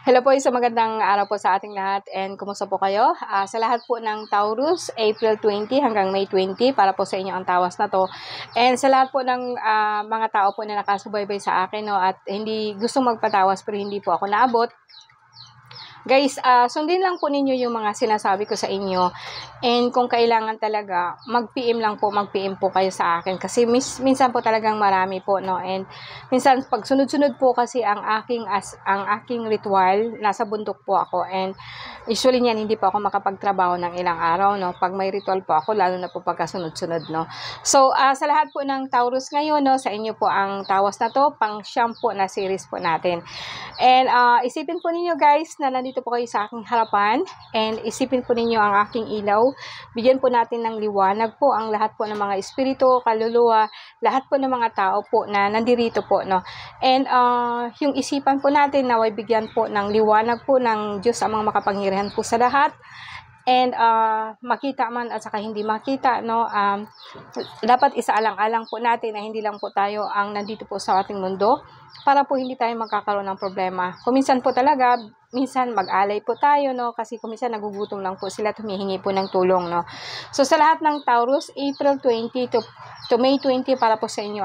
Hello po, isang magandang araw po sa ating lahat and kumusta po kayo? Sa lahat po ng Taurus, April 20 hanggang May 20 para po sa inyo ang tawas na to. And sa lahat po ng mga tao po na nakasubaybay sa akin no, at hindi gustong magpatawas pero hindi po ako naabot. Guys, sundin lang po ninyo yung mga sinasabi ko sa inyo. And kung kailangan talaga, mag-PM lang po, mag-PM po kayo sa akin. Kasi minsan po talagang marami po, no? And minsan, pag sunod-sunod po kasi ang aking ritual, nasa bundok po ako. And usually niyan, hindi po ako makapagtrabaho ng ilang araw, no? Pag may ritual po ako, lalo na po pagka sunod-sunod, no? So, sa lahat po ng Taurus ngayon, no? Sa inyo po ang tawas na to, pang-siyam po na series po natin. And isipin po ninyo guys na nandito po kayo sa aking harapan and isipin po ninyo ang aking ilaw. Bigyan po natin ng liwanag po ang lahat po ng mga espiritu, kaluluwa, lahat po ng mga tao po na nandirito po, no. And yung isipan po natin naway bigyan po ng liwanag po ng Diyos amang makapangyarihan po sa lahat. And makita man at saka hindi makita, no, dapat isaalang-alang po natin na hindi lang po tayo ang nandito po sa ating mundo para po hindi tayo magkakaroon ng problema. Kung minsan po talaga, minsan mag-alay po tayo, no, kasi kung minsan nagugutom lang po sila, humihingi po ng tulong, no. So sa lahat ng Taurus, April 20 to May 20 para po sa inyo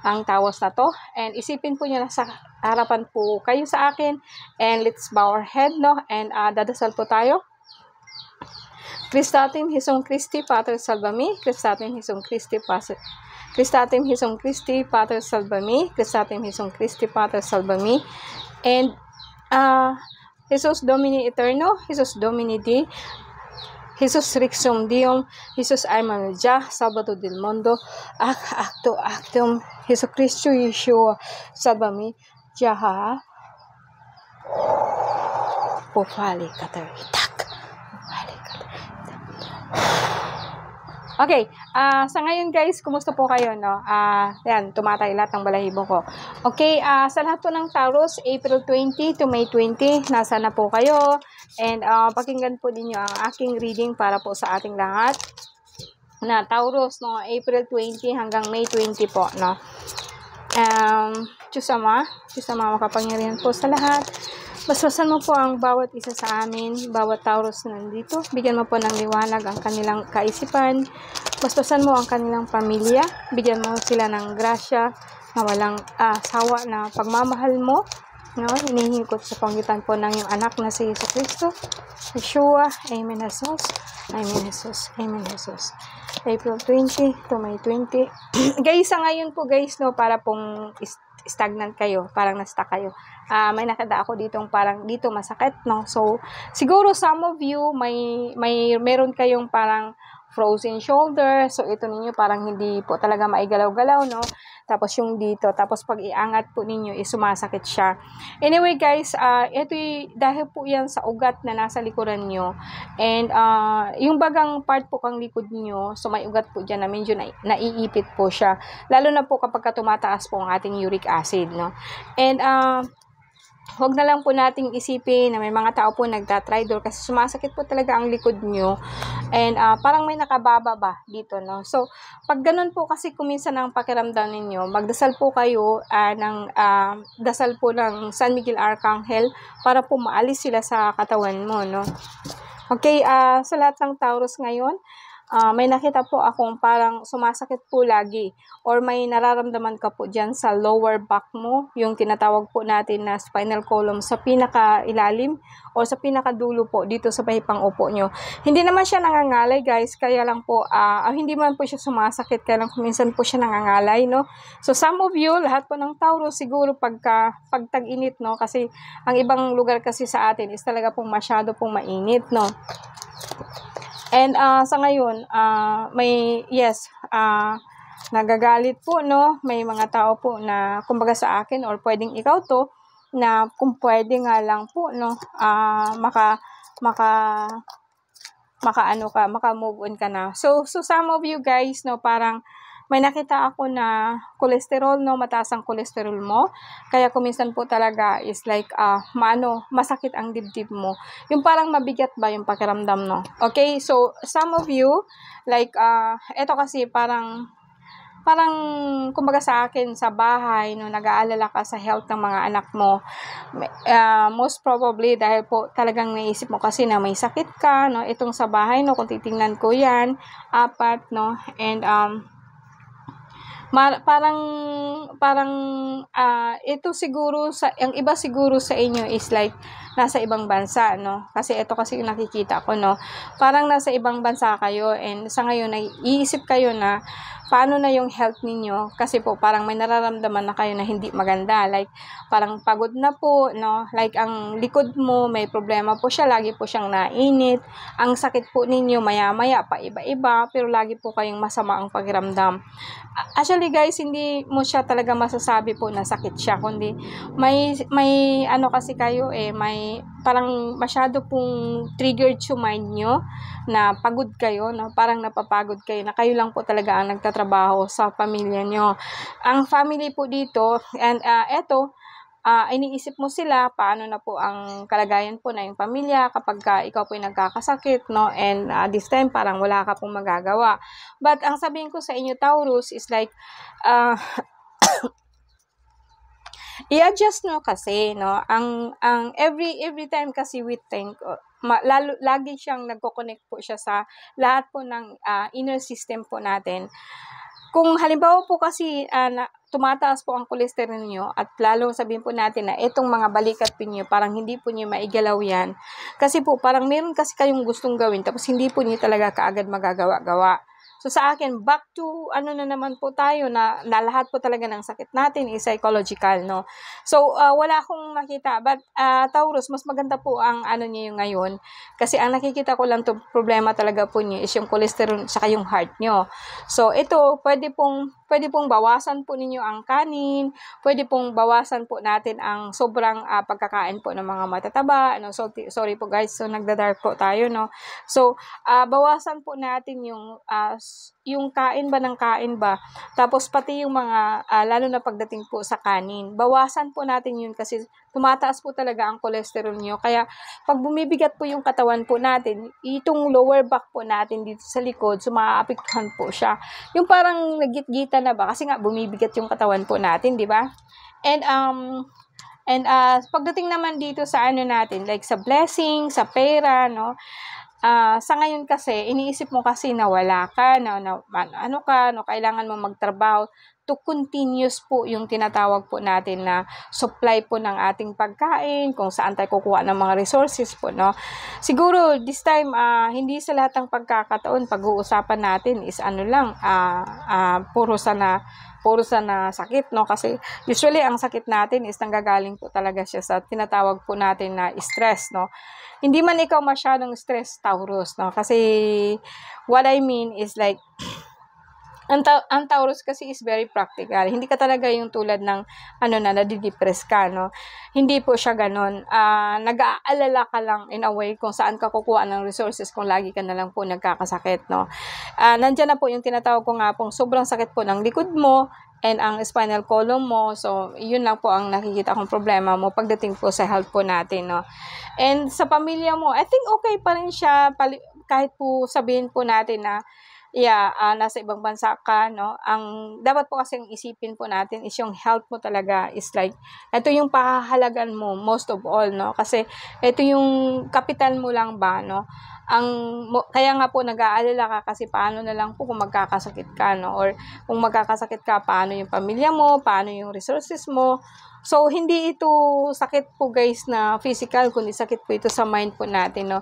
ang tawas na to. And isipin po nyo na sa harapan po kayo sa akin and let's bow our head, no, and dadasal po tayo. Christatim Hesum Christi Pater Salvami, Christatim Hesum Christi Pater Christatim Hesum Christi Pater Salvami, Christatim Hesum Christi Pater Salvami, and Jesus Domini Eterno, Jesus Domini Di, Jesus Rixum Dium, Jesus Aimanuja, Sabato del Mundo, Actum, Jesus Christo Yeshua, Salvami, Jaha, Pofali Katarita. Okay, sa ngayon guys, kumusta po kayo, no? Yan, tumatay lahat ng balahibo ko. Okay, sa lahat po ng Taurus, April 20 to May 20, nasa na po kayo? And pakinggan po ninyo ang aking reading para po sa ating lahat. Na Taurus, no? April 20 hanggang May 20 po, no? Diyos Ama makapangyarihan po sa lahat. Basbasan mo po ang bawat isa sa amin, bawat Taurus na nandito. Bigyan mo po ng liwanag ang kanilang kaisipan. Basbasan mo ang kanilang pamilya. Bigyan mo sila ng grasya na walang sawa na pagmamahal mo. No? Hinihingi ko sa pangitan po ng iyong anak na si Jesus Cristo. Yeshua, Amen Jesus. Amen Jesus. Amen Jesus. April 20 to May 20. Guys, sa ngayon po guys, no, para pong stagnant kayo, parang na-stuck kayo. May nakita ako ditong parang dito masakit, no? So, siguro some of you meron kayong parang frozen shoulder. So, ito ninyo parang hindi po talaga maigalaw-galaw, no? Tapos yung dito, tapos pag iangat po ninyo, sumasakit siya. Anyway, guys, ito dahil po yan sa ugat na nasa likuran nyo. And, yung bagang part po kang likod nyo, so may ugat po dyan na medyo naiipit po siya. Lalo na po kapag tumataas po ang ating uric acid, no? And, huwag na lang po nating isipin na may mga tao po nagtatridor kasi sumasakit po talaga ang likod nyo. And parang may nakababa ba dito, no? So, pag ganun po kasi kuminsan ang pakiramdam ninyo, magdasal po kayo ng dasal po ng San Miguel Arcangel para po maalis sila sa katawan mo, no? Okay, sa lahat ng Taurus ngayon, may nakita po akong parang sumasakit po lagi or may nararamdaman ka po dyan sa lower back mo, yung tinatawag po natin na spinal column sa pinaka-ilalim o sa pinakadulo po dito sa bahipang upo nyo. Hindi naman siya nangangalay guys, kaya lang po, hindi man po siya sumasakit, kaya lang minsan po siya nangangalay, no? So some of you, lahat po ng Taurus, siguro pag tag-init, no? Kasi ang ibang lugar kasi sa atin is talaga pong masyado pong mainit, no? And sa ngayon, nagagalit po, no? May mga tao po na kumbaga sa akin or pwedeng ikaw to na kung pwede nga lang po, no, maka-move on ka na. So some of you guys, no, parang may nakita ako na cholesterol, no, mataas ang cholesterol mo. Kaya kuminsan po talaga is like, masakit ang dibdib mo. Yung parang mabigat ba yung pakiramdam, no? Okay, so some of you, like, eto kasi parang parang, kumbaga sa akin, sa bahay, no, nag-aalala ka sa health ng mga anak mo, most probably, dahil po talagang naisip mo kasi na may sakit ka, no, itong sa bahay, no, kung titingnan ko yan, 4, no, and, parang ito siguro ang iba siguro sa inyo is like nasa ibang bansa, no? Kasi ito kasi yung nakikita ko, no? Parang nasa ibang bansa kayo and sa ngayon naiisip kayo na paano na yung health ninyo kasi po parang may nararamdaman na kayo na hindi maganda, like parang pagod na po, no? Like ang likod mo may problema po siya, lagi po siyang nainit, ang sakit po ninyo maya-maya pa iba-iba, pero lagi po kayong masama ang pakiramdam. Actually guys, hindi mo siya talaga masasabi po na sakit siya, kundi may ano kasi kayo may parang masyado pong triggered yung mind nyo na pagod kayo, no? Parang napapagod kayo na kayo lang po talaga ang nagtatrabaho sa pamilya nyo. Ang family po dito, and iniisip mo sila, paano na po ang kalagayan po na yung pamilya kapag ikaw po yung nagkakasakit, no? And this time, parang wala ka pong magagawa. But ang sabihin ko sa inyo, Taurus, is like, i-adjust no kasi, no? Ang every time kasi we think, lagi siyang nagko-connect po siya sa lahat po ng inner system po natin. Kung halimbawa po kasi tumataas po ang cholesterol niyo at lalo sabihin po natin na itong mga balikat niyo parang hindi po niyo maigalaw yan. Kasi po parang meron kasi kayong gustong gawin tapos hindi po niyo talaga kaagad magagawa-gawa. So sa akin, back to ano na naman po tayo na lahat po talaga ng sakit natin is psychological, no? So wala akong makita, but Taurus, mas maganda po ang ano niyo yung ngayon kasi ang nakikita ko lang to problema talaga po niyo is yung cholesterol saka yung heart niyo. So ito, pwede pong bawasan po ninyo ang kanin, pwede pong bawasan po natin ang sobrang pagkakain po ng mga matataba, no? So sorry po guys, so nagda-dark po tayo, no? So bawasan po natin yung kain ba, tapos pati yung mga, lalo na pagdating po sa kanin, bawasan po natin yun kasi tumataas po talaga ang cholesterol nyo, kaya pag bumibigat po yung katawan po natin, itong lower back po natin dito sa likod, so maaapektuhan po siya, yung parang naggit-gita na ba, kasi nga bumibigat yung katawan po natin, di ba? And pagdating naman dito sa ano natin, like sa blessing, sa pera, no? Sa ngayon kasi, iniisip mo kasi na wala ka, kailangan mo magtrabaho to continuous po yung tinatawag po natin na supply po ng ating pagkain, kung saan tayo kukuha ng mga resources po, no? Siguro, this time, hindi sa lahat ng pagkakataon, pag-uusapan natin is puro sana sakit, no? Kasi usually, ang sakit natin is nanggagaling po talaga siya sa tinatawag po natin na stress, no? Hindi man ikaw masyadong stress, Taurus, no? Kasi, what I mean is like, ang Taurus kasi is very practical. Hindi ka talaga yung tulad ng, nadidepress ka, no? Hindi po siya ganon. Nag-aalala ka lang in a way kung saan ka kukuha ng resources kung lagi ka na lang po nagkakasakit, no? Nandyan na po yung tinatawag ko nga pong sobrang sakit po ng likod mo, and ang spinal column mo. So, yun lang po ang nakikita kong problema mo pagdating po sa health po natin, no? And sa pamilya mo, I think okay pa rin siya, kahit po sabihin po natin na, nasa ibang bansa ka, no? Ang dapat po kasing isipin po natin is yung health mo talaga is like, ito yung pahahalagan mo, most of all, no? Kasi, ito yung kapital mo lang ba, no? Kaya nga po nag-aalala ka kasi paano na lang po kung magkakasakit ka, no? Or kung magkakasakit ka, paano yung pamilya mo, paano yung resources mo. So, hindi ito sakit po guys na physical, kundi sakit po ito sa mind po natin, no?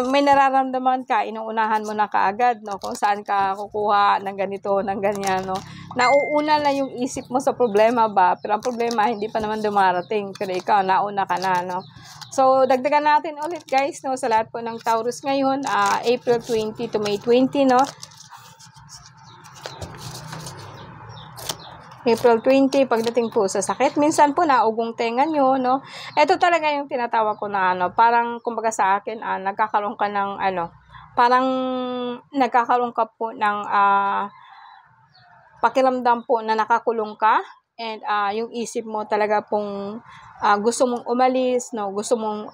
May nararamdaman ka, inuunahan mo na kaagad, no? Kung saan ka kukuha ng ganito, ng ganyan, no? Nauuna na yung isip mo sa problema ba? Pero ang problema, hindi pa naman dumarating. Pero ikaw, nauna ka na, no? So, dagdagan natin ulit guys, no? Sa lahat po ng Taurus ngayon, April 20 to May 20, no? April 20, pagdating po sa sakit, minsan po naugong tenga nyo, no? Ito talaga yung tinatawag ko na parang kumbaga sa akin, nagkakaroon ka ng parang nagkakaroon ka po ng pakiramdam po na nakakulong ka, and yung isip mo talaga pong gusto mong umalis, no? Gusto mong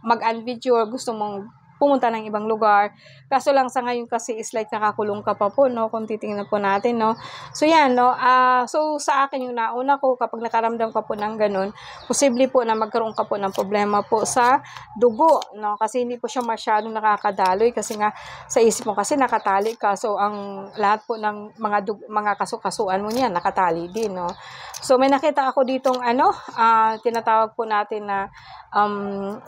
mag-unvideo, gusto mong pumunta ng ibang lugar. Kaso lang sa ngayon kasi is like nakakulong ka pa po, no, kung titingnan po natin, no. So yan, no, so sa akin yung nauna ko, kapag nakaramdam ka po ng ganun, posible po na magkaroon ka po ng problema po sa dugo, no, kasi hindi po siya masyadong nakakadaloy, kasi nga sa isip mo kasi nakatali ka, so ang lahat po ng mga kasukasuan mo niyan nakatali din, no. So may nakita ako ditong tinatawag po natin na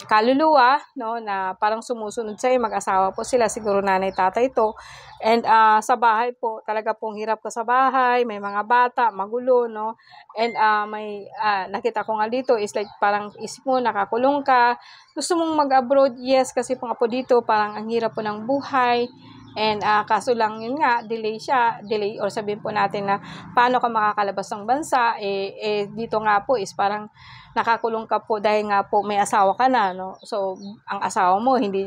kaluluwa, no, na parang sumusunod sa'yo, mag-asawa po sila, siguro nanay, tatay to, and sa bahay po, talaga pong hirap ka sa bahay, may mga bata, magulo, no, and may nakita ko nga dito is like parang isip mo, nakakulong ka, gusto mong mag-abroad, yes, kasi po nga po dito, parang ang hirap po ng buhay, and kaso lang yun nga, delay or sabihin po natin na paano ka makakalabas ng bansa, dito nga po is parang nakakulong ka po dahil nga po may asawa ka na, no? So, ang asawa mo, hindi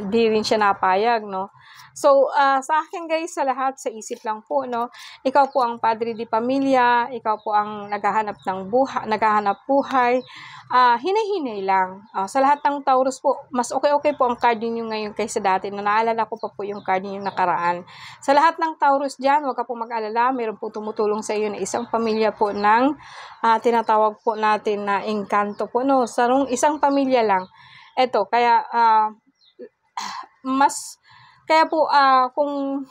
rin siya napayag, no? So, sa akin guys, sa lahat, sa isip lang po, no? Ikaw po ang padre di pamilya, ikaw po ang naghahanap buhay, hinay-hinay lang. Sa lahat ng Taurus po, mas okay po ang card ninyo ngayon kaysa dati. Naalala ko pa po yung card ninyo nakaraan. Sa lahat ng Taurus dyan, huwag ka po mag-alala, mayroon po tumutulong sa iyo na isang pamilya po ng tinatawag po natin na engkanto po, no? Sarong isang pamilya lang. Eto, kaya kung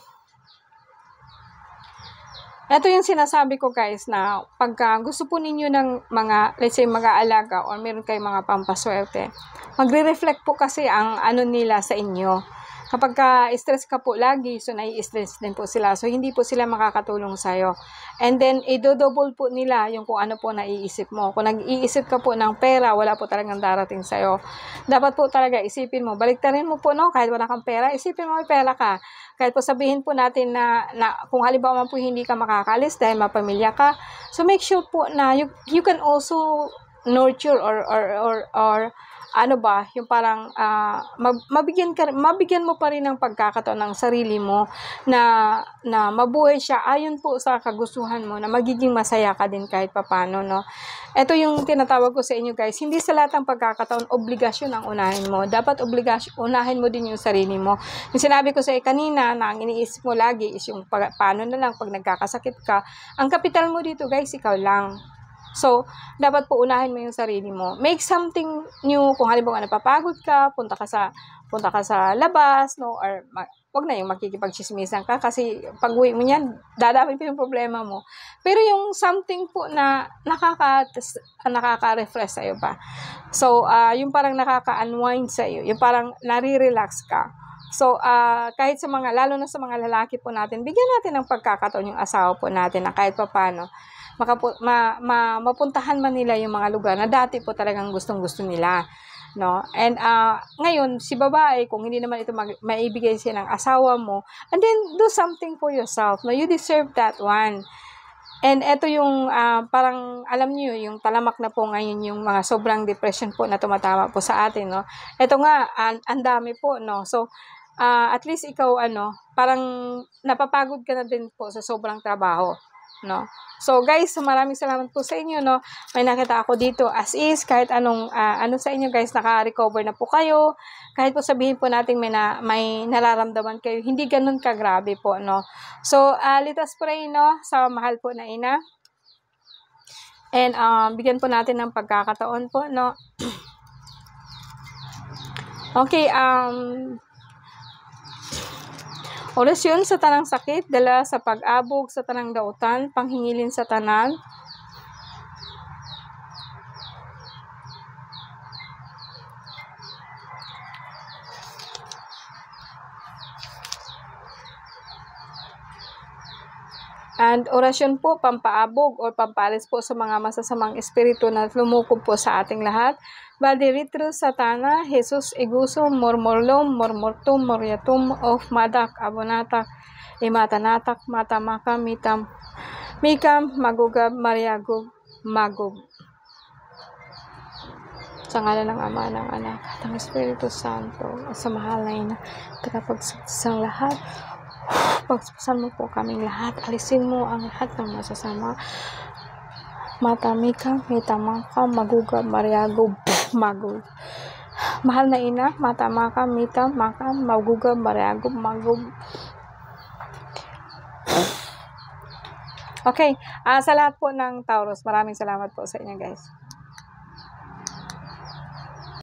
ito yung sinasabi ko guys, na pagka gusto po ninyo ng mga, let's say, mag-aalaga or meron kayong mga pampaswerte, magre-reflect po kasi ang nila sa inyo. Kapag stress ka po lagi, so nai-stress din po sila. So, hindi po sila makakatulong sa'yo. And then, i-double po nila yung kung ano po naiisip mo. Kung nag-iisip ka po ng pera, wala po talagang darating sa'yo. Dapat po talaga isipin mo. Baliktarin mo po, no? Kahit wala kang pera, isipin mo may pera ka. Kahit po sabihin po natin na kung halimbawa man po hindi ka makakalis dahil mapamilya ka. So, make sure po na you can also nurture or yung parang mabigyan mo pa rin ng pagkakataon ng sarili mo na mabuhay siya ayon po sa kagustuhan mo, na magiging masaya ka din kahit papano, no. Ito yung tinatawag ko sa inyo guys, hindi sa lahat ng pagkakataon obligasyon ang unahin mo. Dapat unahin mo din yung sarili mo. Yung sinabi ko sa kanina na ang iniisip mo lagi is yung paano na lang pag nagkakasakit ka. Ang kapital mo dito guys, ikaw lang. So, dapat po unahin mo yung sarili mo. Make something new. Kung halimbawa napapagod ka, punta ka sa labas, no, or wag na yung makikipagchismisan ka kasi pag-uwi mo niyan, dadami pa yung problema mo. Pero yung something po na nakaka-refresh sa'yo ba. So, yung parang nakaka-unwind sa'yo, yung parang nare-relax ka. So, kahit lalo na sa mga lalaki po natin, bigyan natin ng pagkakataon yung asawa po natin na kahit papano, mapuntahan man nila yung mga lugar na dati po talagang gustong-gusto nila, no? And ngayon, si babae, kung hindi naman ito maibigay siya ng asawa mo, and then do something for yourself, no? You deserve that one. And ito yung parang alam niyo yung talamak na po ngayon yung mga sobrang depression po na tumatama po sa atin, no? Ito nga, ang dami po, no? So, at least ikaw, parang napapagod ka na din po sa sobrang trabaho, no? So guys, maraming salamat po sa inyo, no. May nakita ako dito as is, kahit anong sa inyo guys, naka-recover na po kayo. Kahit po sabihin po natin may nararamdaman kayo, hindi ganun kagrabe po, no. So let us pray, no, sa mahal po na ina. And bigyan po natin ng pagkakataon po, no. Okay, orasyon sa tanang sakit, dala sa pag-abog sa tanang dautan, panghingilin sa tanan. And orasyon po, pampaabog or pampalis po sa mga masasamang espiritu na lumukob po sa ating lahat. Vadiritro Satana, Jesus Eguso, Mormorlom, Mormortum, Moriatum, of Madak, Abonatak, Imatanatak, Matamaka, Mikam, Magugab, Mariagub, Magub. Sa ngalan ng Ama, ng Anak, at ng Espiritu Santo, sa mahal na ina, tagapagsang lahat, pagsasan mo po kaming lahat, alisin mo ang lahat ng masasama, Matamika, Mitamaka, Magugab, Mariagub, Magub. Mahal na ina, mata maka, mita, maka, maguga, mariago, magug. Okay, sa lahat po ng Taurus, maraming salamat po sa inyo guys.